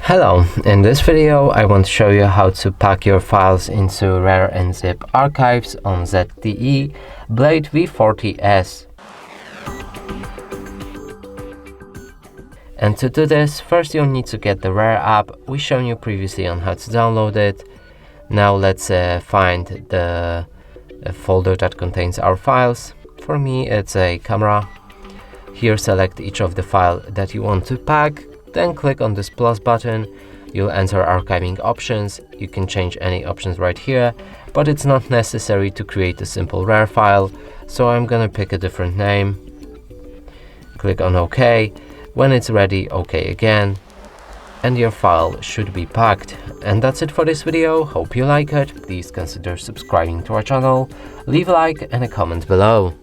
Hello, in this video I want to show you how to pack your files into RAR and ZIP Archives on ZTE Blade V40s. And to do this, first you'll need to get the RAR app. We've shown you previously on how to download it. Now let's find the folder that contains our files. For me it's a camera. Here select each of the file that you want to pack. Then click on this plus button. You'll enter archiving options. You can change any options right here, but it's not necessary to create a simple RAR file, so I'm gonna pick a different name. Click on OK. When it's ready, OK again, and your file should be packed. And that's it for this video. Hope you like it. Please consider subscribing to our channel, leave a like and a comment below.